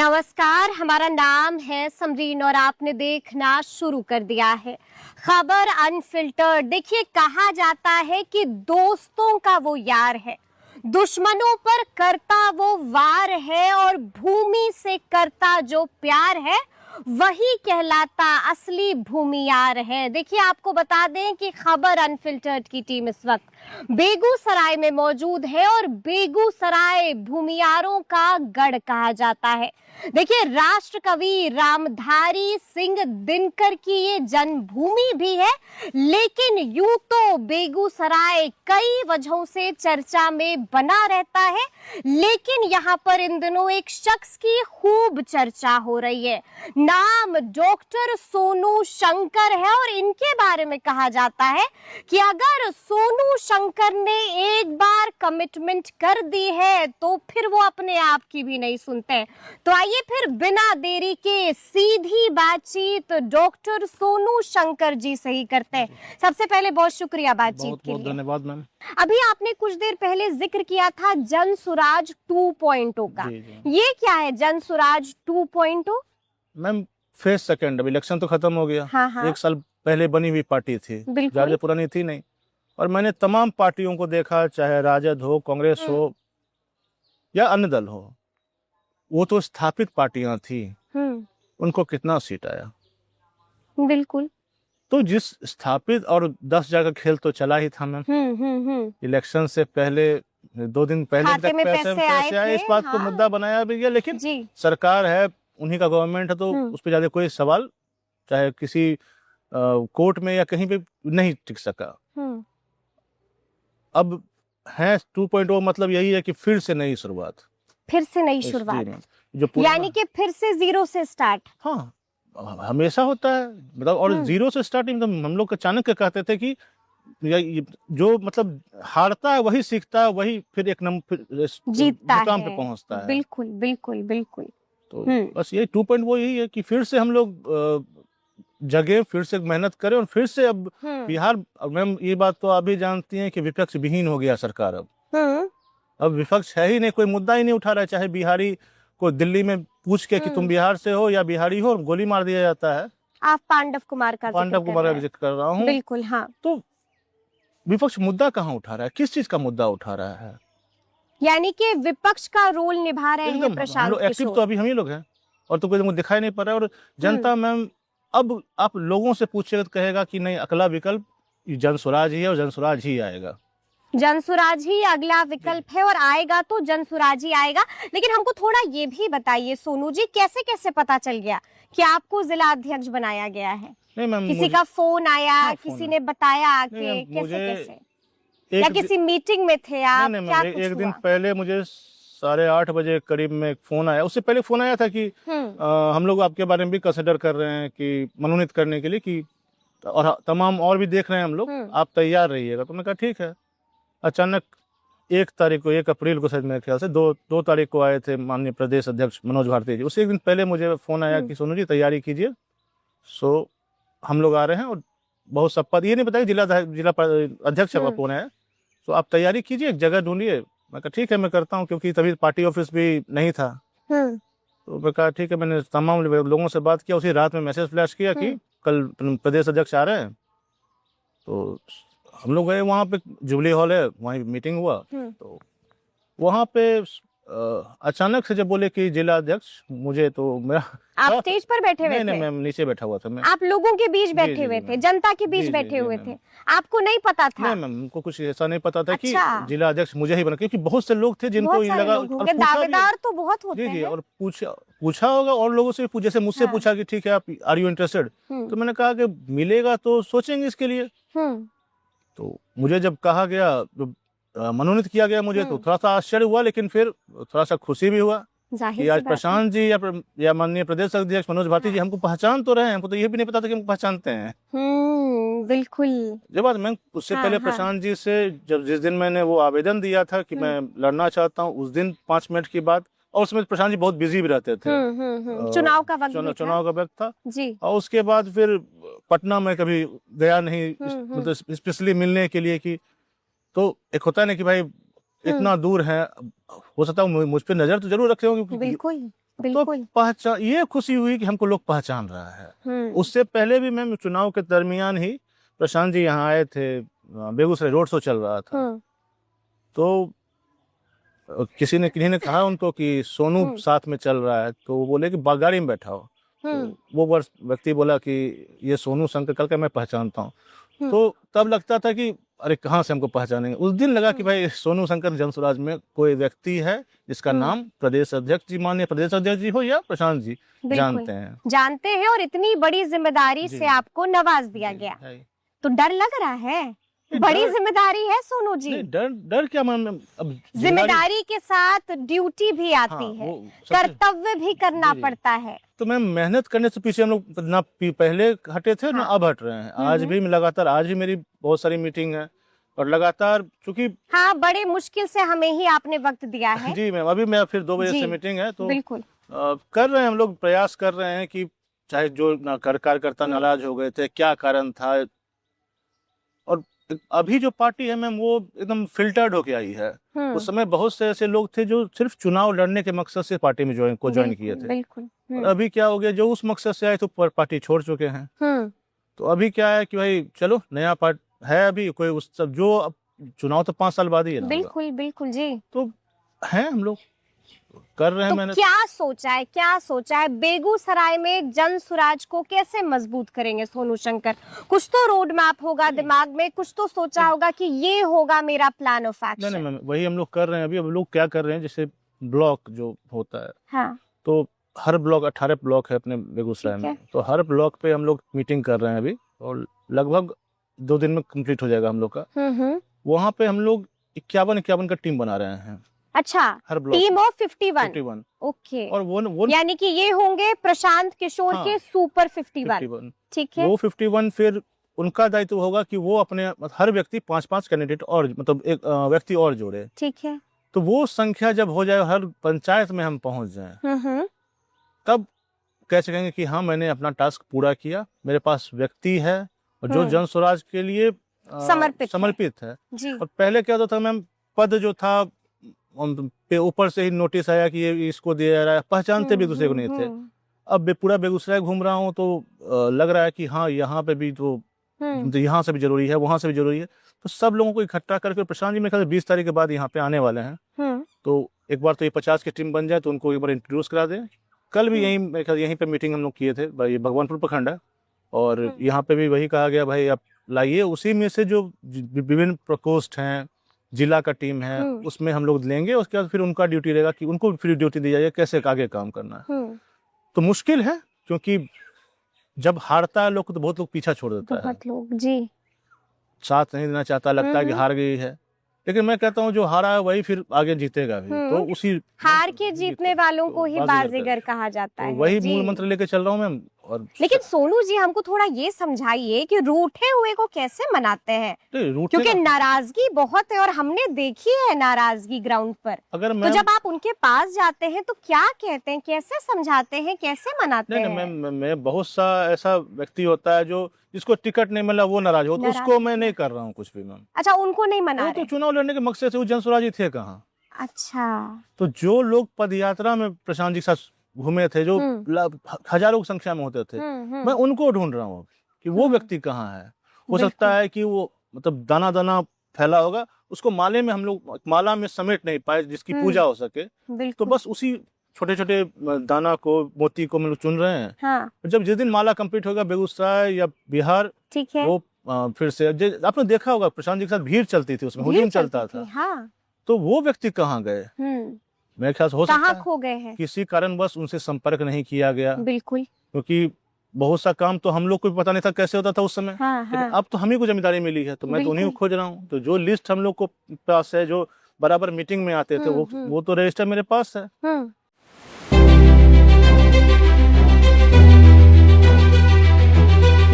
नमस्कार, हमारा नाम है समरीन और आपने देखना शुरू कर दिया है खबर अनफिल्टर्ड। देखिए, कहा जाता है कि दोस्तों का वो यार है, दुश्मनों पर करता वो वार है और भूमि से करता जो प्यार है वही कहलाता असली भूमियार है। देखिए, आपको बता दें कि खबर अनफिल्टर्ड की टीम इस वक्त बेगूसराय में मौजूद है और बेगूसराय भूमियारों का गढ़ कहा जाता है। देखिए, राष्ट्र कवि रामधारी सिंह दिनकर की ये जन्मभूमि भी है, लेकिन यूं तो बेगूसराय कई वजहों से चर्चा में बना रहता है। लेकिन यहाँ पर इन दिनों एक शख्स की खूब चर्चा हो रही है। नाम डॉक्टर सोनू शंकर है और इनके बारे में कहा जाता है कि अगर सोनू शंकर ने एक बार कमिटमेंट कर दी है तो फिर वो अपने आप की भी नहीं सुनते। तो आइए फिर बिना देरी के सीधी बातचीत डॉक्टर सोनू शंकर जी से ही करते हैं। सबसे पहले बहुत शुक्रिया बातचीत के लिए। धन्यवाद मैम। अभी आपने कुछ देर पहले जिक्र किया था जनसुराज 2.0 का। ये क्या है जनसुराज 2.0? मैम फेज सेकंड, अब इलेक्शन तो खत्म हो गया। हाँ। एक साल पहले बनी हुई पार्टी थी, ज्यादा पुरानी थी नहीं। और मैंने तमाम पार्टियों को देखा, चाहे राजद हो, कांग्रेस हो या अन्य दल हो, वो तो स्थापित पार्टियां थी। उनको कितना सीट आया? बिल्कुल। तो जिस स्थापित और 10,000 का खेल तो चला ही था मैम। इलेक्शन से पहले 2 दिन पहले तक पैसे आए, इस बात को मुद्दा बनाया भी गया। लेकिन सरकार है, उन्हीं का गवर्नमेंट है, तो उस पर ज्यादा कोई सवाल चाहे किसी कोर्ट में या कहीं पे नहीं टिक सका। अब है 2.0, मतलब यही है कि फिर से नई शुरुआत, जो यानी कि फिर से जीरो से स्टार्ट। हाँ, हमेशा होता है, मतलब और जीरो से स्टार्ट। मतलब हम लोग चाणक्य कहते थे कि जो मतलब हारता है वही सीखता है, वही फिर एक नंबर जीतता मुकाम है। पे पहुंचता है। बिल्कुल बिल्कुल बिल्कुल। तो बस ये 2.0 यही है कि फिर से हम लोग जगे, फिर से मेहनत करें और फिर से अब बिहार, मैम ये बात तो आप भी जानती हैं कि विपक्ष विहीन हो गया सरकार। अब विपक्ष है ही नहीं, कोई मुद्दा ही नहीं उठा रहा है। चाहे बिहारी को दिल्ली में पूछ के कि तुम बिहार से हो या बिहारी हो, गोली मार दिया जाता है। आप पांडव कुमार का जिक्र कर रहा हूँ। बिल्कुल, हाँ। तो विपक्ष मुद्दा कहाँ उठा रहा है, किस चीज का मुद्दा उठा रहा है? यानी कि विपक्ष का रोल निभा रहे हैं प्रशांत किशोर। एक्टिव तो अभी हम ही लोग हैं और तो कोई दिखाई नहीं पड़ रहा है। और जनता मैम, अब आप लोगों से पूछेगा तो कहेगा कि नहीं, अगला विकल्प जनसुराज ही है और जनसुराज ही आएगा। जनसुराज ही अगला विकल्प है और आएगा तो जनसुराज ही आएगा। लेकिन हमको थोड़ा ये भी बताइए सोनू जी, कैसे कैसे पता चल गया कि आपको जिला अध्यक्ष बनाया गया है? नहीं मैम, किसी का फोन आया, किसी ने बताया आके, कैसे? या किसी मीटिंग में थे आप? क्या कुछ एक दिन पहले मुझे 8:30 बजे करीब में एक फोन आया। उससे पहले फोन आया था कि हम लोग आपके बारे में भी कंसिडर कर रहे हैं कि मनोनीत करने के लिए, कि और तमाम और भी देख रहे हैं हम लोग, आप तैयार रहिएगा। तो मैंने कहा ठीक है। अचानक 1 अप्रैल को शायद, मेरे ख्याल से 2 तारीख को आए थे माननीय प्रदेश अध्यक्ष मनोज भारती जी। उससे एक दिन पहले मुझे फोन आया कि सोनू जी तैयारी कीजिए, सो हम लोग आ रहे हैं। और बहुत सब पद, ये नहीं बताया जिला अध्यक्ष का फोन है, तो आप तैयारी कीजिए, एक जगह ढूंढिए। मैं कहा ठीक है, मैं करता हूँ, क्योंकि तभी पार्टी ऑफिस भी नहीं था। तो मैं कहा ठीक है, मैंने तमाम लोगों से बात किया। उसी रात में मैसेज फ्लैश किया कि कल प्रदेश अध्यक्ष आ रहे हैं। तो हम लोग गए वहाँ पे, जुबली हॉल है, वहीं मीटिंग हुआ। तो वहाँ पे अचानक से जब बोले कि जिला अध्यक्ष, मुझे तो मेरा, आप स्टेज पर बैठे हुए थे? नहीं, मैं नीचे बैठा हुआ था। मैं आप लोगों के बीच बैठे हुए थे, जनता के बीच बैठे हुए थे, आपको नहीं पता था? नहीं मैम, उनको कुछ ऐसा नहीं पता था कि जिला अध्यक्ष मुझे ही बना, क्योंकि बहुत से लोग थे जिनको ये लगा। दावेदार तो बहुत होते हैं। जी, और पूछा होगा और लोगों से, जैसे मुझसे पूछा कि ठीक है, आप आर यू इंटरेस्टेड? तो मैंने कहा कि मिलेगा तो सोचेंगे इसके लिए। तो मुझे जब कहा गया, मनोनीत किया गया मुझे, तो थोड़ा सा आश्चर्य हुआ, लेकिन फिर थोड़ा सा खुशी भी हुआ कि आज प्रशांत जी या माननीय प्रदेश अध्यक्ष मनोज भारती जी हमको पहचान तो रहे हैं। हमको तो ये भी नहीं पता था कि हमको पहचानते हैं। बिल्कुल। जब बात, मैं उससे पहले प्रशांत जी से जिस दिन मैंने वो आवेदन दिया था कि मैं लड़ना चाहता हूँ, उस दिन 5 मिनट की बात, और उसमें प्रशांत जी बहुत बिजी भी रहते थे। चुनाव का वक्त था जी। और उसके बाद फिर पटना में कभी गया नहीं, मतलब स्पेशली मिलने के लिए। कि तो एक होता है ना कि भाई इतना दूर है, हो सकता है मुझ पे नजर तो जरूर रखे होंगे। बिल्कुल बिल्कुल। पहचान, ये खुशी हुई कि हमको लोग पहचान रहा है। उससे पहले भी मैम चुनाव के दरमियान ही प्रशांत जी यहाँ आए थे, बेगूसराय रोड शो चल रहा था, तो किन्हीं ने कहा उनको कि सोनू साथ में चल रहा है, तो वो बोले कि गाड़ी में बैठा हो। तो वो व्यक्ति बोला कि ये सोनू शंकर कल का मैं पहचानता हूँ। तो तब लगता था कि अरे कहाँ से हमको पहचानेंगे। उस दिन लगा कि भाई सोनू शंकर जनसुराज में कोई व्यक्ति है जिसका नाम प्रदेश अध्यक्ष जी, माननीय प्रदेश अध्यक्ष जी हो या प्रशांत जी जानते हैं और इतनी बड़ी जिम्मेदारी से आपको नवाज दिया गया, तो डर लग रहा है? बड़ी जिम्मेदारी है सोनू जी। डर क्या, अब जिम्मेदारी के साथ ड्यूटी भी आती है, कर्तव्य भी करना पड़ता है। तो मैम मेहनत करने से पीछे हम लोग ना पहले हटे थे ना अब हट रहे हैं। आज भी लगातार, आज ही मेरी बहुत सारी मीटिंग है और लगातार, चूंकि हाँ बड़े मुश्किल से हमें ही आपने वक्त दिया है। जी मैम, अभी मैं फिर 2 बजे से मीटिंग है, तो बिल्कुल कर रहे हैं हम लोग, प्रयास कर रहे हैं कि चाहे जो कार्यकर्ता नाराज हो गए थे, क्या कारण था। और अभी जो पार्टी है मैम वो एकदम फिल्टर्ड होके आई है। उस समय बहुत से ऐसे लोग थे जो सिर्फ चुनाव लड़ने के मकसद से पार्टी में ज्वाइन किए थे। बिल्कुल। और अभी क्या हो गया, जो उस मकसद से आए तो पार्टी छोड़ चुके हैं। तो अभी क्या है कि भाई चलो नया पार्टी है, अभी कोई उस सब जो चुनाव तो 5 साल बाद ही है ना। बिल्कुल बिल्कुल जी। तो है हम लोग कर रहे हैं। तो मैंने क्या सोचा है बेगूसराय में जनसुराज को कैसे मजबूत करेंगे सोनू शंकर? कुछ तो रोड मैप होगा दिमाग में, कुछ तो सोचा होगा कि ये होगा मेरा प्लान ऑफ एक्शन। नहीं, वही हम लोग कर रहे हैं। अभी हम लोग क्या कर रहे हैं, जैसे ब्लॉक जो होता है, हाँ, तो हर ब्लॉक 18 ब्लॉक है अपने बेगूसराय में, तो हर ब्लॉक पे हम लोग मीटिंग कर रहे हैं अभी, और लगभग 2 दिन में कंप्लीट हो जाएगा हम लोग का। वहाँ पे हम लोग 51 का टीम बना रहे हैं। अच्छा, हर ब्लॉक टीम ऑफ 51। ओके। और वो यानी कि ये होंगे प्रशांत किशोर के सुपर 51। ठीक है। वो 51 फिर उनका दायित्व होगा कि वो अपने हर व्यक्ति 5-5 कैंडिडेट और मतलब एक व्यक्ति और जोड़े। ठीक है। तो वो संख्या जब हो जाए, हर पंचायत में हम पहुंच जाएं, तब कह सकेंगे कि हाँ मैंने अपना टास्क पूरा किया, मेरे पास व्यक्ति है और जो जन स्वराज के लिए समर्पित है जी। और पहले क्या होता था मैम, पद जो था पे ऊपर से ही नोटिस आया कि ये इसको दिया जा रहा है, पहचानते भी दूसरे को नहीं थे। अब पूरा बेगूसराय घूम रहा हूँ तो लग रहा है कि हाँ यहाँ पे भी तो यहाँ से भी जरूरी है, वहां से भी जरूरी है। तो सब लोगों को इकट्ठा करके प्रशांत जी मेरे ख्याल 20 तारीख के बाद यहाँ पे आने वाले हैं, तो एक बार तो ये 50 की टीम बन जाए तो उनको एक बार इंट्रोड्यूस करा दें। कल भी यहीं पे मीटिंग हम लोग किए थे, ये भगवानपुर प्रखंड है, और यहाँ पे भी वही कहा गया भाई आप लाइए, उसी में से जो विभिन्न प्रकोष्ठ हैं, जिला का टीम है, उसमें हम लोग लेंगे। उसके बाद फिर उनका ड्यूटी रहेगा कि उनको फिर ड्यूटी दी जाए कैसे आगे काम करना है। तो मुश्किल है, क्योंकि जब हारता है लोग तो बहुत लोग पीछा छोड़ देता है, बहुत लोग जी साथ नहीं देना चाहता, लगता है कि हार गई है। लेकिन मैं कहता हूँ जो हारा है वही फिर आगे जीतेगा भी। तो उसी हार के जीतने वालों को ही बाजीगर कहा जाता है, वही मूल मंत्र लेके चल रहा हूँ मैं। और लेकिन सोनू जी हमको थोड़ा ये समझाइए कि रूठे हुए को कैसे मनाते हैं, क्योंकि नाराजगी बहुत है और हमने देखी है नाराजगी ग्राउंड पर। अगर तो जब आप उनके पास जाते हैं तो क्या कहते हैं, कैसे समझाते हैं, कैसे मनाते हैं? मैं बहुत सा ऐसा व्यक्ति होता है जो जिसको टिकट नहीं मिला वो नाराज हो, तो उसको मैं नहीं कर रहा हूँ कुछ भी मैम। अच्छा, उनको नहीं मना रहे? तो चुनाव लड़ने के मकसद से वो जनसुराज थे कहाँ। अच्छा, तो जो लोग पद यात्रा में प्रशांत जी के साथ घूमे थे, जो हजारों की संख्या में होते थे, मैं उनको ढूंढ रहा हूँ कि वो व्यक्ति कहाँ है। हो सकता है कि वो मतलब दाना दाना फैला होगा, उसको माले में हम लोग माला में समेट नहीं पाए जिसकी पूजा हो सके, तो बस उसी छोटे छोटे दाना को, मोती को हम लोग चुन रहे हैं। हाँ। जब जिस दिन माला कंप्लीट होगा बेगूसराय या बिहार, ठीक है, वो फिर से आपने देखा होगा प्रशांत जी के साथ भीड़ चलती थी, उसमें हुजूम चलता था। हाँ। तो वो व्यक्ति कहाँ गए? मेरे ख्याल से हो सकता है खो गए हैं, किसी कारणवश उनसे संपर्क नहीं किया गया। बिल्कुल, क्योंकि बहुत सा काम तो हम लोग को पता नहीं था कैसे होता था उस समय। लेकिन अब तो हम ही को जिम्मेदारी मिली है, तो मैं तो उन्हीं को खोज रहा हूँ। तो जो लिस्ट हम लोग को पास है, जो बराबर मीटिंग में आते थे, वो तो रजिस्टर मेरे पास है।